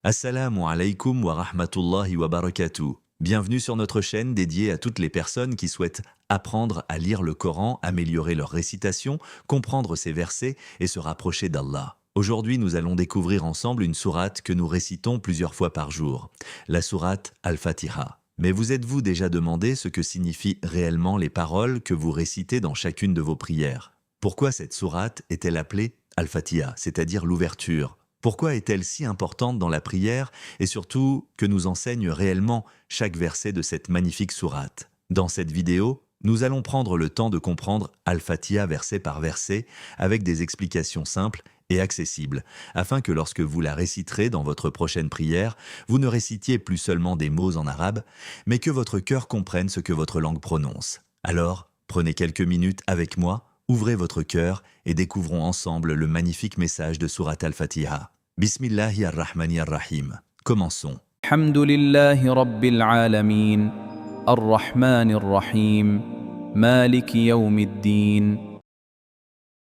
Assalamu alaikum wa rahmatullahi wa barakatuh. Bienvenue sur notre chaîne dédiée à toutes les personnes qui souhaitent apprendre à lire le Coran, améliorer leur récitation, comprendre ses versets et se rapprocher d'Allah. Aujourd'hui, nous allons découvrir ensemble une sourate que nous récitons plusieurs fois par jour, la sourate Al-Fatiha. Mais vous êtes-vous déjà demandé ce que signifient réellement les paroles que vous récitez dans chacune de vos prières? Pourquoi cette sourate est-elle appelée Al-Fatiha, c'est-à-dire l'ouverture? Pourquoi est-elle si importante dans la prière et surtout que nous enseigne réellement chaque verset de cette magnifique sourate? Dans cette vidéo, nous allons prendre le temps de comprendre Al-Fatiha verset par verset avec des explications simples et accessibles, afin que lorsque vous la réciterez dans votre prochaine prière, vous ne récitiez plus seulement des mots en arabe, mais que votre cœur comprenne ce que votre langue prononce. Alors, prenez quelques minutes avec moi, ouvrez votre cœur et découvrons ensemble le magnifique message de Sourate Al-Fatiha. Bismillahi ar-Rahmani ar-Rahim. Commençons. الحمد لله رب العالمين الرحمن الرحيم مالك يوم الدين.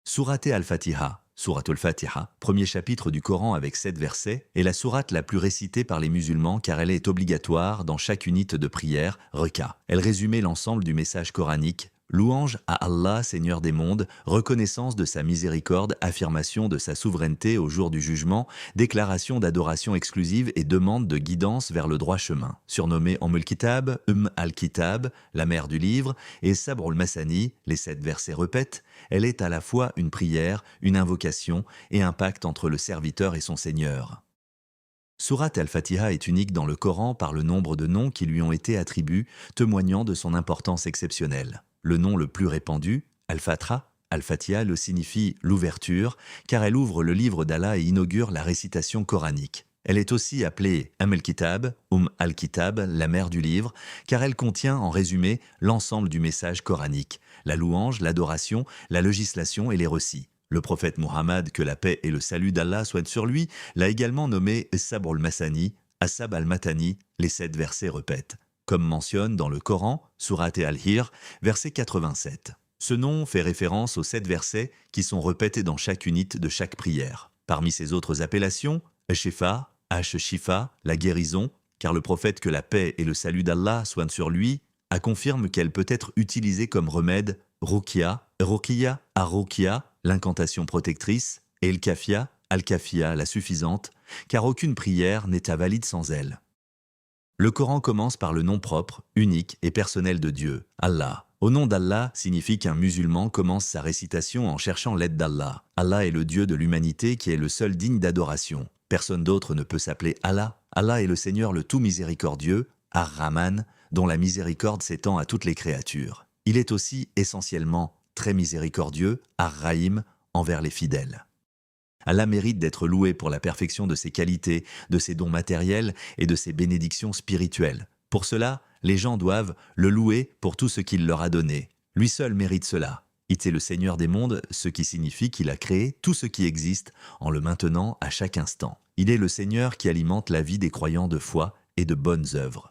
Sourate Al-Fatiha, Sourate Al-Fatiha, premier chapitre du Coran avec 7 versets, est la sourate la plus récitée par les musulmans car elle est obligatoire dans chaque unité de prière, reqa. Elle résumait l'ensemble du message coranique. Louange à Allah, Seigneur des mondes, reconnaissance de sa miséricorde, affirmation de sa souveraineté au jour du jugement, déclaration d'adoration exclusive et demande de guidance vers le droit chemin. Surnommée Al-Kitab, Al-Kitab, la mère du livre, et Sabr al-Masani, les 7 versets répètent, elle est à la fois une prière, une invocation et un pacte entre le serviteur et son Seigneur. Sourate Al-Fatiha est unique dans le Coran par le nombre de noms qui lui ont été attribués, témoignant de son importance exceptionnelle. Le nom le plus répandu, Al-Fatra, Al-Fatiha le signifie l'ouverture, car elle ouvre le livre d'Allah et inaugure la récitation coranique. Elle est aussi appelée Al-Kitab, Al-Kitab, la mère du livre, car elle contient en résumé l'ensemble du message coranique, la louange, l'adoration, la législation et les récits. Le prophète Muhammad, que la paix et le salut d'Allah soient sur lui, l'a également nommé Sabr al-Masani, Asab al-Matani, les 7 versets répètent. Comme mentionne dans le Coran, Sourate Al-Hir, verset 87. Ce nom fait référence aux 7 versets qui sont répétés dans chaque unité de chaque prière. Parmi ces autres appellations, Shifa, Shifa, la guérison, car le prophète que la paix et le salut d'Allah soient sur lui, confirme qu'elle peut être utilisée comme remède, Ruqya, Ar-Ruqya, l'incantation protectrice, et El-Kafia, Al-Kafia, la suffisante, car aucune prière n'est valide sans elle. Le Coran commence par le nom propre, unique et personnel de Dieu, Allah. Au nom d'Allah signifie qu'un musulman commence sa récitation en cherchant l'aide d'Allah. Allah est le Dieu de l'humanité qui est le seul digne d'adoration. Personne d'autre ne peut s'appeler Allah. Allah est le Seigneur le tout miséricordieux, Ar-Rahman, dont la miséricorde s'étend à toutes les créatures. Il est aussi essentiellement très miséricordieux, Ar-Rahim, envers les fidèles. Allah mérite d'être loué pour la perfection de ses qualités, de ses dons matériels et de ses bénédictions spirituelles. Pour cela, les gens doivent le louer pour tout ce qu'il leur a donné. Lui seul mérite cela. Il est le Seigneur des mondes, ce qui signifie qu'il a créé tout ce qui existe en le maintenant à chaque instant. Il est le Seigneur qui alimente la vie des croyants de foi et de bonnes œuvres.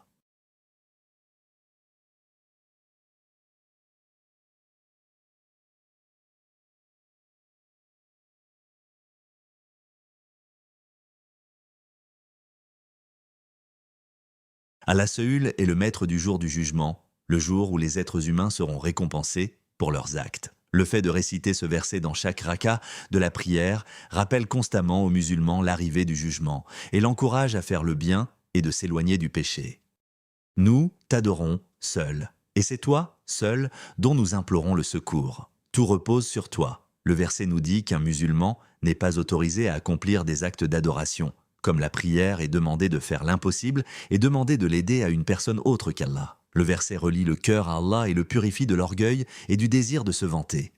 Allah seul est le maître du jour du jugement, le jour où les êtres humains seront récompensés pour leurs actes. Le fait de réciter ce verset dans chaque raka de la prière rappelle constamment aux musulmans l'arrivée du jugement et l'encourage à faire le bien et de s'éloigner du péché. Nous t'adorons seul, et c'est toi, seul, dont nous implorons le secours. Tout repose sur toi. Le verset nous dit qu'un musulman n'est pas autorisé à accomplir des actes d'adoration, comme la prière et demander de faire l'impossible et demander de l'aider à une personne autre qu'Allah. Le verset relie le cœur à Allah et le purifie de l'orgueil et du désir de se vanter.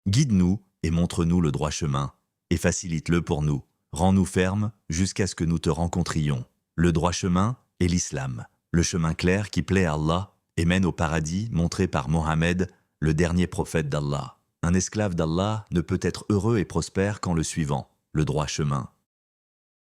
Guide-nous et montre-nous le droit chemin, et facilite-le pour nous. Rends-nous fermes jusqu'à ce que nous te rencontrions. Le droit chemin est l'islam, le chemin clair qui plaît à Allah et mène au paradis montré par Mohammed, le dernier prophète d'Allah. Un esclave d'Allah ne peut être heureux et prospère qu'en le suivant, le droit chemin.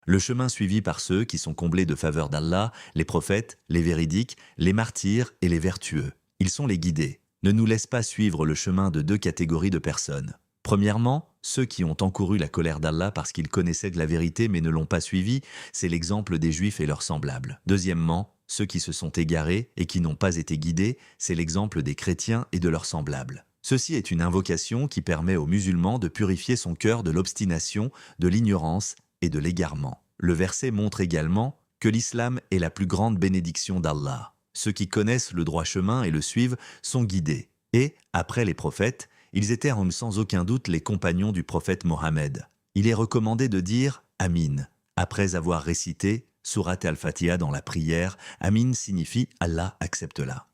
Le chemin suivi par ceux qui sont comblés de faveur d'Allah, les prophètes, les véridiques, les martyrs et les vertueux. Ils sont les guidés. Ne nous laisse pas suivre le chemin de 2 catégories de personnes. Premièrement, ceux qui ont encouru la colère d'Allah parce qu'ils connaissaient de la vérité mais ne l'ont pas suivie, c'est l'exemple des Juifs et leurs semblables. Deuxièmement, ceux qui se sont égarés et qui n'ont pas été guidés, c'est l'exemple des chrétiens et de leurs semblables. Ceci est une invocation qui permet aux musulmans de purifier son cœur de l'obstination, de l'ignorance et de l'égarement. Le verset montre également que l'islam est la plus grande bénédiction d'Allah. Ceux qui connaissent le droit chemin et le suivent sont guidés. Et, après les prophètes, ils étaient sans aucun doute les compagnons du prophète Mohammed. Il est recommandé de dire « Amin » après avoir récité Surat al-Fatiha dans la prière. Amin signifie « Allah accepte-la ».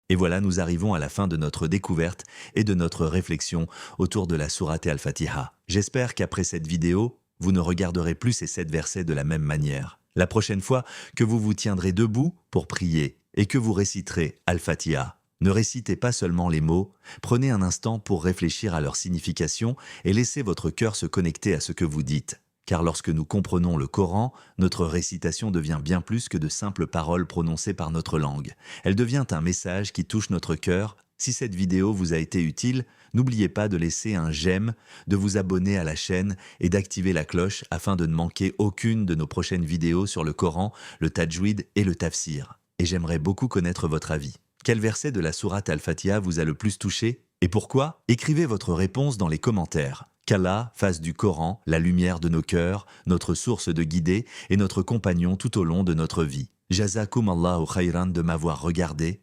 Et voilà, nous arrivons à la fin de notre découverte et de notre réflexion autour de la Surat al-Fatiha. J'espère qu'après cette vidéo, vous ne regarderez plus ces 7 versets de la même manière. La prochaine fois que vous vous tiendrez debout pour prier et que vous réciterez Al-Fatiha, ne récitez pas seulement les mots, prenez un instant pour réfléchir à leur signification et laissez votre cœur se connecter à ce que vous dites. Car lorsque nous comprenons le Coran, notre récitation devient bien plus que de simples paroles prononcées par notre langue. Elle devient un message qui touche notre cœur. Si cette vidéo vous a été utile, n'oubliez pas de laisser un j'aime, de vous abonner à la chaîne et d'activer la cloche afin de ne manquer aucune de nos prochaines vidéos sur le Coran, le Tajwid et le Tafsir. Et j'aimerais beaucoup connaître votre avis. Quel verset de la sourate Al-Fatiha vous a le plus touché? Et pourquoi? Écrivez votre réponse dans les commentaires. Qu'Allah fasse du Coran la lumière de nos cœurs, notre source de guidée et notre compagnon tout au long de notre vie. Jazakum Allahu khayran de m'avoir regardé.